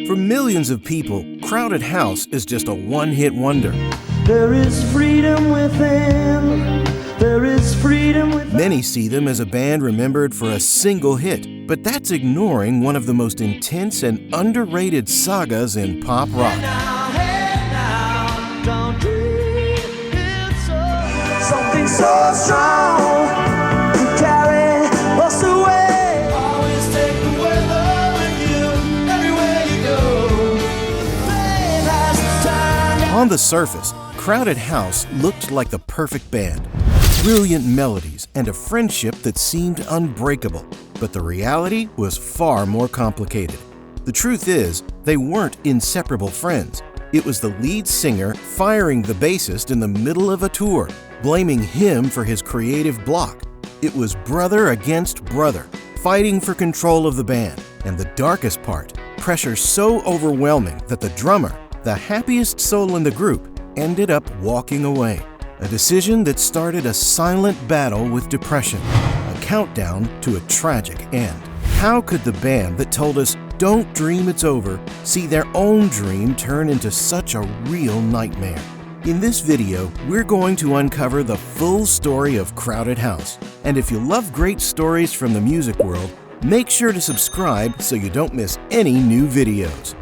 For millions of people, Crowded House is just a one-hit wonder. There is freedom within. There is freedom within. Many see them as a band remembered for a single hit, but that's ignoring one of the most intense and underrated sagas in pop rock. Hey now, don't dream it's so. Something so strong to carry us away. Always take the weather with you everywhere you go. Fate has turned. On the surface, Crowded House looked like the perfect band. Brilliant melodies and a friendship that seemed unbreakable. But the reality was far more complicated. The truth is, they weren't inseparable friends. It was the lead singer firing the bassist in the middle of a tour, blaming him for his creative block. It was brother against brother, fighting for control of the band. And the darkest part, pressure so overwhelming that the drummer, the happiest soul in the group, ended up walking away. A decision that started a silent battle with depression, a countdown to a tragic end. How could the band that told us, "Don't dream it's over," see their own dream turn into such a real nightmare? In this video, we're going to uncover the full story of Crowded House. And if you love great stories from the music world, make sure to subscribe so you don't miss any new videos.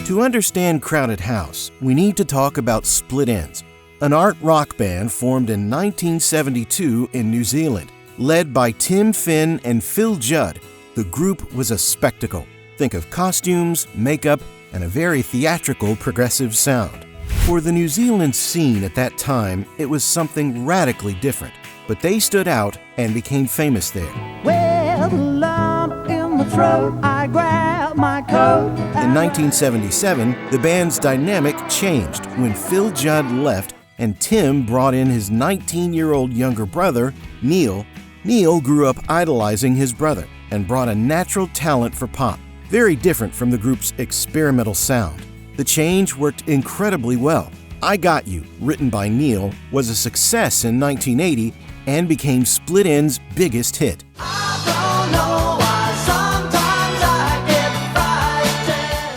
To understand Crowded House, we need to talk about Split Enz, an art rock band formed in 1972 in New Zealand. Led by Tim Finn and Phil Judd, the group was a spectacle. Think of costumes, makeup, and a very theatrical progressive sound. For the New Zealand scene at that time, it was something radically different, but they stood out and became famous there. With a lump in the throat, I grab my coat. In 1977, the band's dynamic changed when Phil Judd left and Tim brought in his 19-year-old younger brother, Neil. Neil grew up idolizing his brother and brought a natural talent for pop, very different from the group's experimental sound. The change worked incredibly well. I Got You, written by Neil, was a success in 1980 and became Split Enz's biggest hit.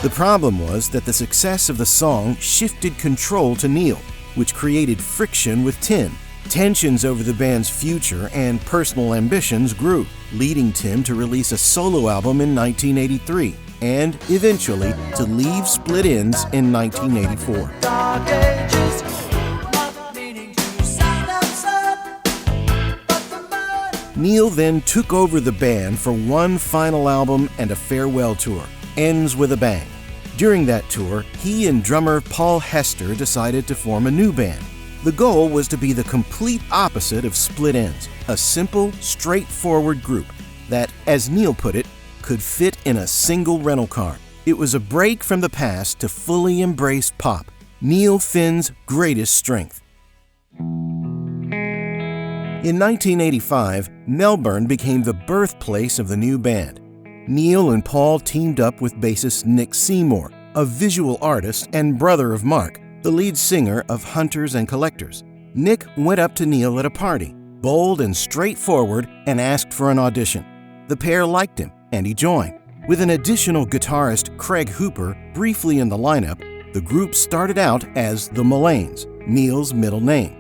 The problem was that the success of the song shifted control to Neil, which created friction with Tim. Tensions over the band's future and personal ambitions grew, leading Tim to release a solo album in 1983 and, eventually, to leave Split Enz in 1984. Neil then took over the band for one final album and a farewell tour, Ends with a Bang. During that tour, he and drummer Paul Hester decided to form a new band. The goal was to be the complete opposite of Split Enz, a simple, straightforward group that, as Neil put it, could fit in a single rental car. It was a break from the past to fully embrace pop, Neil Finn's greatest strength. In 1985, Melbourne became the birthplace of the new band. Neil and Paul teamed up with bassist Nick Seymour, a visual artist and brother of Mark, the lead singer of Hunters and Collectors. Nick went up to Neil at a party, bold and straightforward, and asked for an audition. The pair liked him, and he joined. With an additional guitarist, Craig Hooper, briefly in the lineup, the group started out as the Mullanes, Neil's middle name.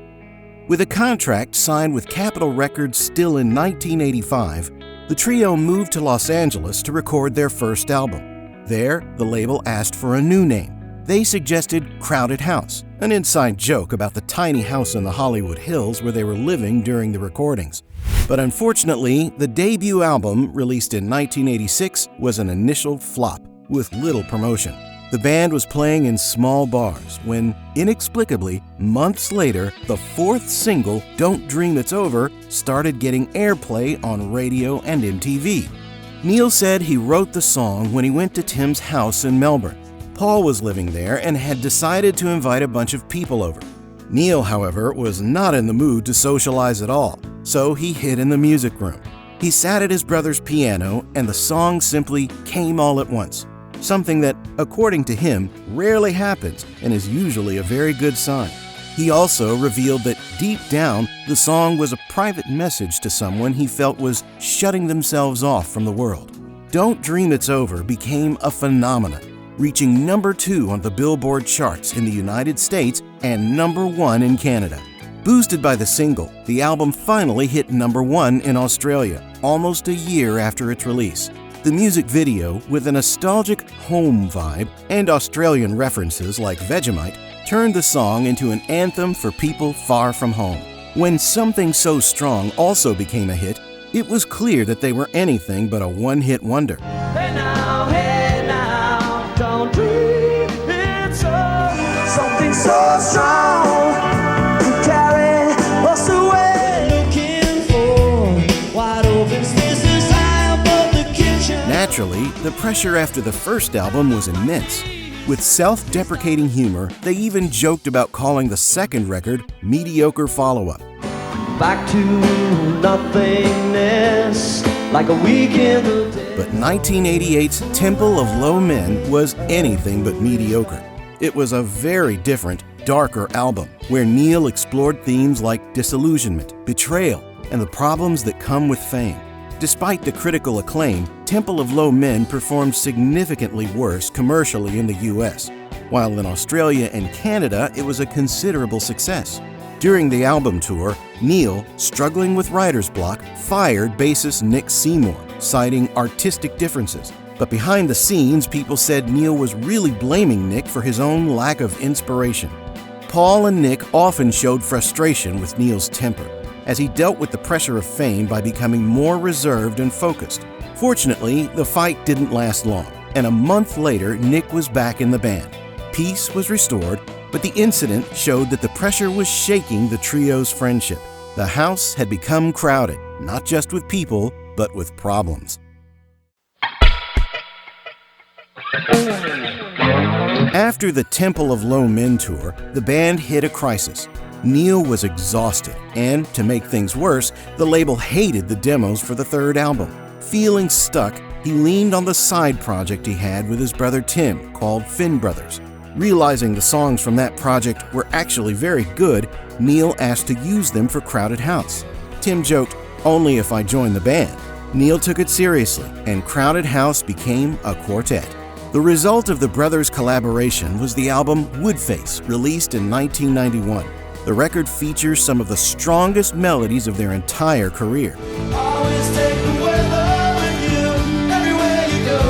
With a contract signed with Capitol Records still in 1985, the trio moved to Los Angeles to record their first album. There, the label asked for a new name. They suggested Crowded House, an inside joke about the tiny house in the Hollywood Hills where they were living during the recordings. But unfortunately, the debut album, released in 1986, was an initial flop, with little promotion. The band was playing in small bars when, inexplicably, months later, the fourth single, Don't Dream It's Over, started getting airplay on radio and MTV. Neil said he wrote the song when he went to Tim's house in Melbourne. Paul was living there and had decided to invite a bunch of people over. Neil, however, was not in the mood to socialize at all, so he hid in the music room. He sat at his brother's piano, and the song simply came all at once. Something that, according to him, rarely happens and is usually a very good sign. He also revealed that deep down, the song was a private message to someone he felt was shutting themselves off from the world. Don't Dream It's Over became a phenomenon, reaching number 2 on the Billboard charts in the United States and number 1 in Canada. Boosted by the single, the album finally hit number 1 in Australia, almost a year after its release. The music video, with a nostalgic home vibe and Australian references like Vegemite, turned the song into an anthem for people far from home. When Something So Strong also became a hit, it was clear that they were anything but a one-hit wonder. Hey now, don't dream it's over. Something so strong to carry us away. Looking for wide open spaces high above the kitchen. Naturally, the pressure after the first album was immense. With self-deprecating humor, they even joked about calling the second record mediocre follow-up. Back to nothingness, like a week in the day. But 1988's Temple of Low Men was anything but mediocre. It was a very different, darker album, where Neil explored themes like disillusionment, betrayal, and the problems that come with fame. Despite the critical acclaim, Temple of Low Men performed significantly worse commercially in the US, while in Australia and Canada it was a considerable success. During the album tour, Neil, struggling with writer's block, fired bassist Nick Seymour, citing artistic differences. But behind the scenes, people said Neil was really blaming Nick for his own lack of inspiration. Paul and Nick often showed frustration with Neil's temper, as he dealt with the pressure of fame by becoming more reserved and focused. Fortunately, the fight didn't last long, and a month later, Nick was back in the band. Peace was restored, but the incident showed that the pressure was shaking the trio's friendship. The house had become crowded, not just with people, but with problems. After the Temple of Low Men tour, the band hit a crisis. Neil was exhausted, and to make things worse, the label hated the demos for the third album. Feeling stuck, he leaned on the side project he had with his brother Tim, called Finn Brothers. Realizing the songs from that project were actually very good, Neil asked to use them for Crowded House. Tim joked, "Only if I join the band." Neil took it seriously, and Crowded House became a quartet. The result of the brothers' collaboration was the album Woodface, released in 1991. The record features some of the strongest melodies of their entire career. Always take the weather with you everywhere you go.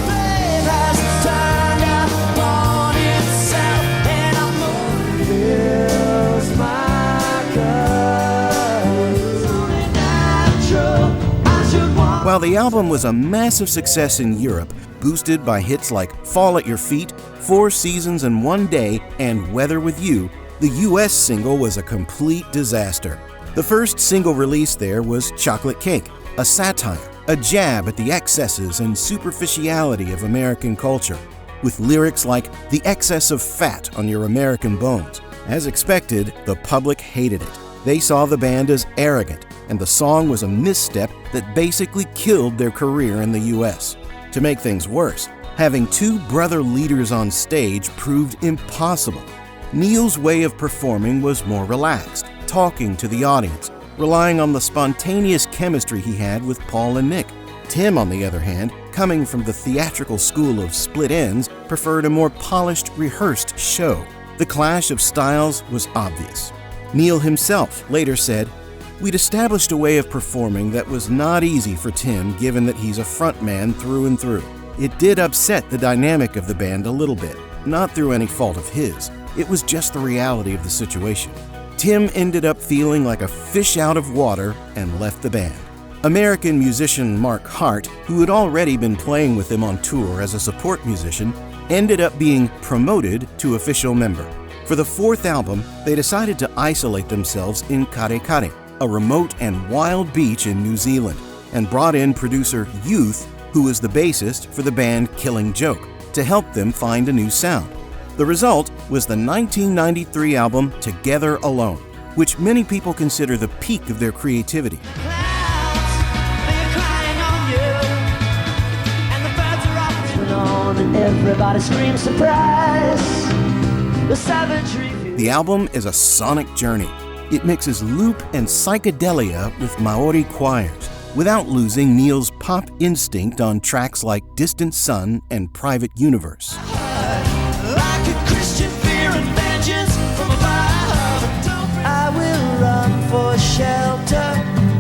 Fate has turned upon itself, and I'm moving. Here's my cup. It's only natural. I should want. While the album was a massive success in Europe, boosted by hits like Fall at Your Feet, 4 Seasons and One Day, and Weather With You, the US single was a complete disaster. The first single released there was Chocolate Cake, a satire, a jab at the excesses and superficiality of American culture, with lyrics like "the excess of fat on your American bones." As expected, the public hated it. They saw the band as arrogant, and the song was a misstep that basically killed their career in the US. To make things worse, having 2 brother leaders on stage proved impossible. Neil's way of performing was more relaxed, talking to the audience, relying on the spontaneous chemistry he had with Paul and Nick. Tim, on the other hand, coming from the theatrical school of Split Enz, preferred a more polished, rehearsed show. The clash of styles was obvious. Neil himself later said, "We'd established a way of performing that was not easy for Tim, given that he's a frontman through and through. It did upset the dynamic of the band a little bit, not through any fault of his. It was just the reality of the situation." Tim ended up feeling like a fish out of water and left the band. American musician Mark Hart, who had already been playing with them on tour as a support musician, ended up being promoted to official member. For the 4th album, they decided to isolate themselves in Karekare, a remote and wild beach in New Zealand, and brought in producer Youth, who was the bassist for the band Killing Joke, to help them find a new sound. The result was the 1993 album Together Alone, which many people consider the peak of their creativity. Clouds, they're crying on you, and the birds are up and everybody screams surprise. The savagery. The album is a sonic journey. It mixes loop and psychedelia with Maori choirs, without losing Neil's pop instinct on tracks like Distant Sun and Private Universe. Like a Christian fear and vengeance from above. I will run for shelter,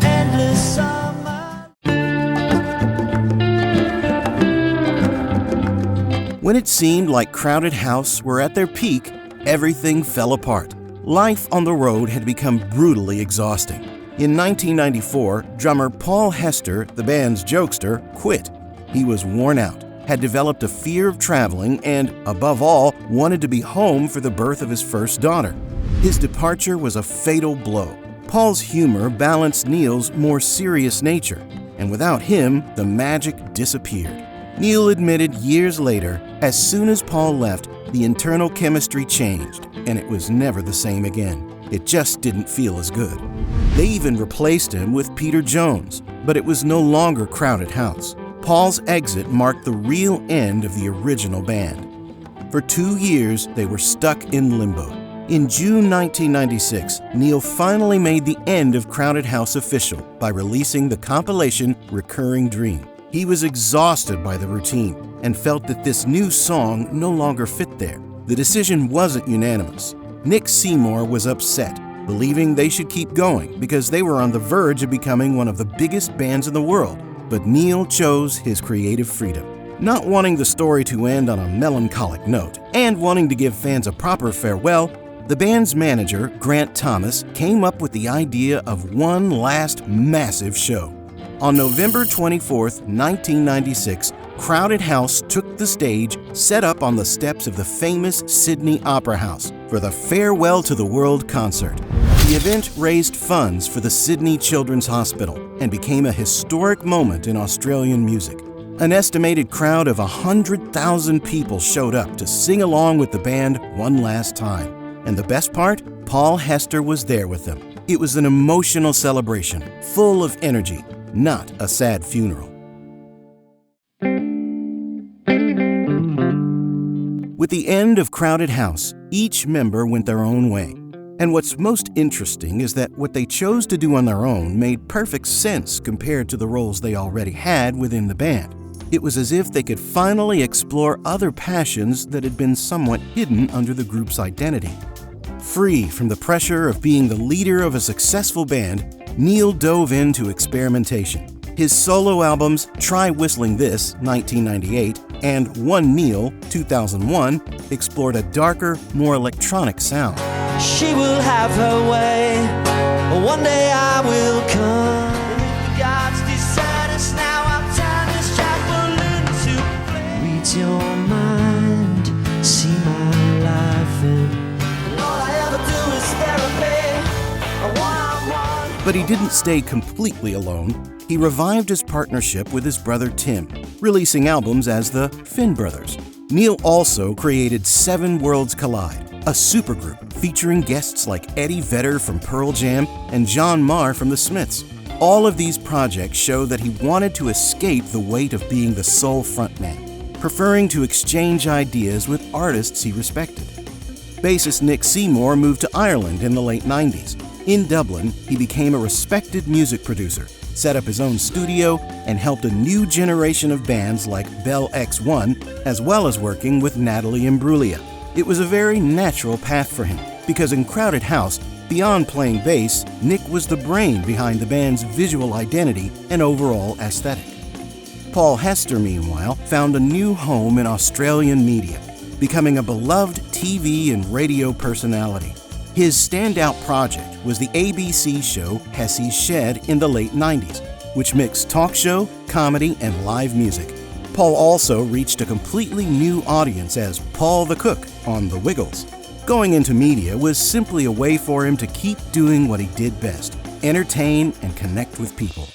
endless summer. When it seemed like Crowded House were at their peak, everything fell apart. Life on the road had become brutally exhausting. In 1994, drummer Paul Hester, the band's jokester, quit. He was worn out, had developed a fear of traveling, and, above all, wanted to be home for the birth of his first daughter. His departure was a fatal blow. Paul's humor balanced Neil's more serious nature, and without him, the magic disappeared. Neil admitted years later, as soon as Paul left, the internal chemistry changed, and it was never the same again. It just didn't feel as good. They even replaced him with Peter Jones, but it was no longer Crowded House. Paul's exit marked the real end of the original band. For 2 years, they were stuck in limbo. In June 1996, Neil finally made the end of Crowded House official by releasing the compilation Recurring Dream. He was exhausted by the routine and felt that this new song no longer fit there. The decision wasn't unanimous. Nick Seymour was upset, believing they should keep going because they were on the verge of becoming one of the biggest bands in the world. But Neil chose his creative freedom. Not wanting the story to end on a melancholic note and wanting to give fans a proper farewell, the band's manager, Grant Thomas, came up with the idea of one last massive show. On November 24, 1996, Crowded House took the stage, set up on the steps of the famous Sydney Opera House for the Farewell to the World concert. The event raised funds for the Sydney Children's Hospital and became a historic moment in Australian music. An estimated crowd of 100,000 people showed up to sing along with the band one last time. And the best part? Paul Hester was there with them. It was an emotional celebration, full of energy, not a sad funeral. With the end of Crowded House, each member went their own way. And what's most interesting is that what they chose to do on their own made perfect sense compared to the roles they already had within the band. It was as if they could finally explore other passions that had been somewhat hidden under the group's identity. Free from the pressure of being the leader of a successful band, Neil dove into experimentation. His solo albums, Try Whistling This, 1998, and One Neil, 2001, explored a darker, more electronic sound. She will have her way. One day I will come. If the gods decide us now, I'll turn this chapel into play. Read your mind, see my life and all I ever do is therapy. One-on-one. But he didn't stay completely alone. He revived his partnership with his brother Tim, releasing albums as the Finn Brothers. Neil also created Seven Worlds Collide, a supergroup featuring guests like Eddie Vedder from Pearl Jam and John Marr from The Smiths. All of these projects show that he wanted to escape the weight of being the sole frontman, preferring to exchange ideas with artists he respected. Bassist Nick Seymour moved to Ireland in the late 90s. In Dublin, he became a respected music producer, set up his own studio, and helped a new generation of bands like Bell X1, as well as working with Natalie Imbruglia. It was a very natural path for him, because in Crowded House, beyond playing bass, Nick was the brain behind the band's visual identity and overall aesthetic. Paul Hester, meanwhile, found a new home in Australian media, becoming a beloved TV and radio personality. His standout project was the ABC show Hesse's Shed in the late 90s, which mixed talk show, comedy, and live music. Paul also reached a completely new audience as Paul the Cook on The Wiggles. Going into media was simply a way for him to keep doing what he did best, entertain and connect with people.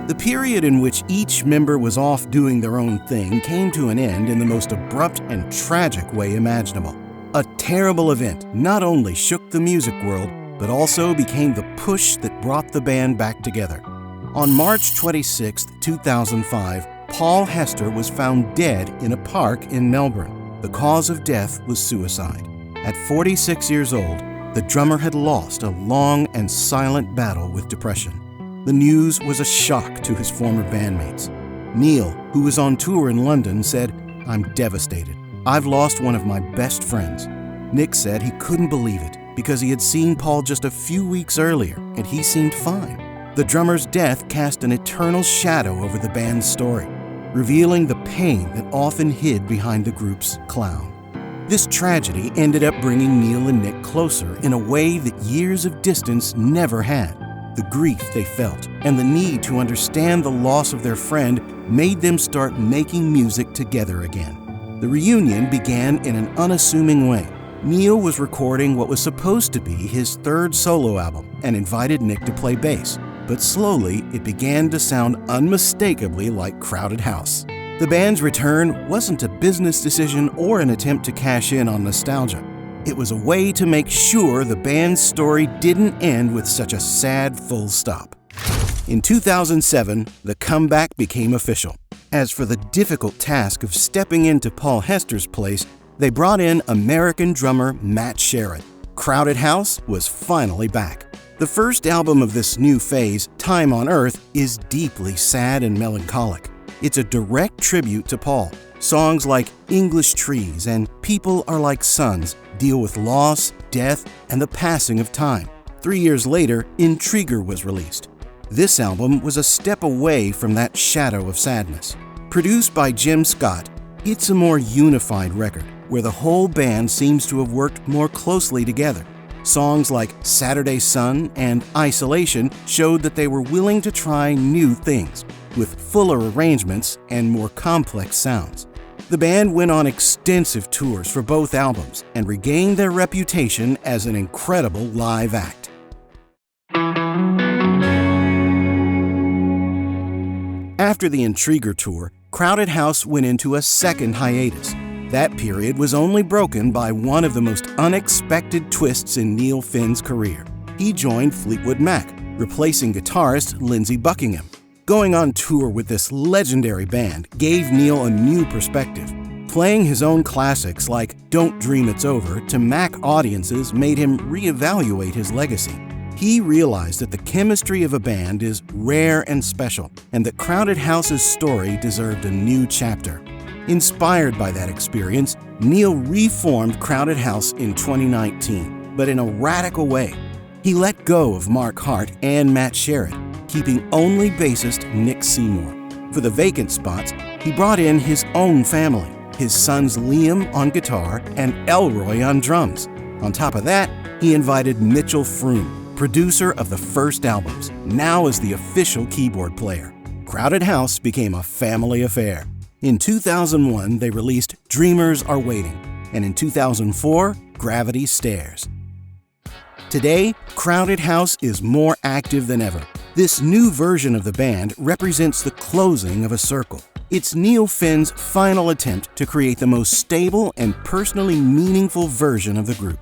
The period in which each member was off doing their own thing came to an end in the most abrupt and tragic way imaginable. A terrible event not only shook the music world, but also became the push that brought the band back together. On March 26, 2005, Paul Hester was found dead in a park in Melbourne. The cause of death was suicide. At 46 years old, the drummer had lost a long and silent battle with depression. The news was a shock to his former bandmates. Neil, who was on tour in London, said, "I'm devastated. I've lost one of my best friends." Nick said he couldn't believe it because he had seen Paul just a few weeks earlier and he seemed fine. The drummer's death cast an eternal shadow over the band's story, revealing the pain that often hid behind the group's clown. This tragedy ended up bringing Neil and Nick closer in a way that years of distance never had. The grief they felt and the need to understand the loss of their friend made them start making music together again. The reunion began in an unassuming way. Neil was recording what was supposed to be his third solo album and invited Nick to play bass, but slowly it began to sound unmistakably like Crowded House. The band's return wasn't a business decision or an attempt to cash in on nostalgia. It was a way to make sure the band's story didn't end with such a sad full stop. In 2007, the comeback became official. As for the difficult task of stepping into Paul Hester's place, they brought in American drummer Matt Sherrod. Crowded House was finally back. The first album of this new phase, Time on Earth, is deeply sad and melancholic. It's a direct tribute to Paul. Songs like English Trees and People Are Like Suns deal with loss, death, and the passing of time. 3 years later, Intriguer was released. This album was a step away from that shadow of sadness. Produced by Jim Scott, it's a more unified record, where the whole band seems to have worked more closely together. Songs like Saturday Sun and Isolation showed that they were willing to try new things, with fuller arrangements and more complex sounds. The band went on extensive tours for both albums and regained their reputation as an incredible live act. After the Intriguer tour, Crowded House went into a second hiatus. That period was only broken by one of the most unexpected twists in Neil Finn's career. He joined Fleetwood Mac, replacing guitarist Lindsey Buckingham. Going on tour with this legendary band gave Neil a new perspective. Playing his own classics like Don't Dream It's Over to Mac audiences made him reevaluate his legacy. He realized that the chemistry of a band is rare and special, and that Crowded House's story deserved a new chapter. Inspired by that experience, Neil reformed Crowded House in 2019, but in a radical way. He let go of Mark Hart and Matt Sherrod, keeping only bassist Nick Seymour. For the vacant spots, he brought in his own family, his sons Liam on guitar and Elroy on drums. On top of that, he invited Mitchell Froom, producer of the first albums, now as the official keyboard player. Crowded House became a family affair. In 2001, they released Dreamers Are Waiting, and in 2004, Gravity Stairs. Today, Crowded House is more active than ever. This new version of the band represents the closing of a circle. It's Neil Finn's final attempt to create the most stable and personally meaningful version of the group.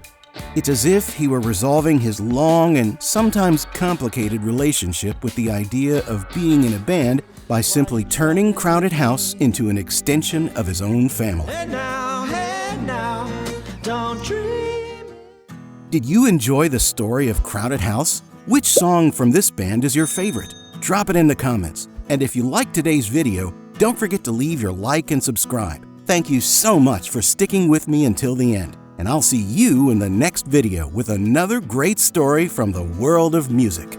It's as if he were resolving his long and sometimes complicated relationship with the idea of being in a band by simply turning Crowded House into an extension of his own family. Hey now, don't dream. Did you enjoy the story of Crowded House? Which song from this band is your favorite? Drop it in the comments. And if you liked today's video, don't forget to leave your like and subscribe. Thank you so much for sticking with me until the end. And I'll see you in the next video with another great story from the world of music.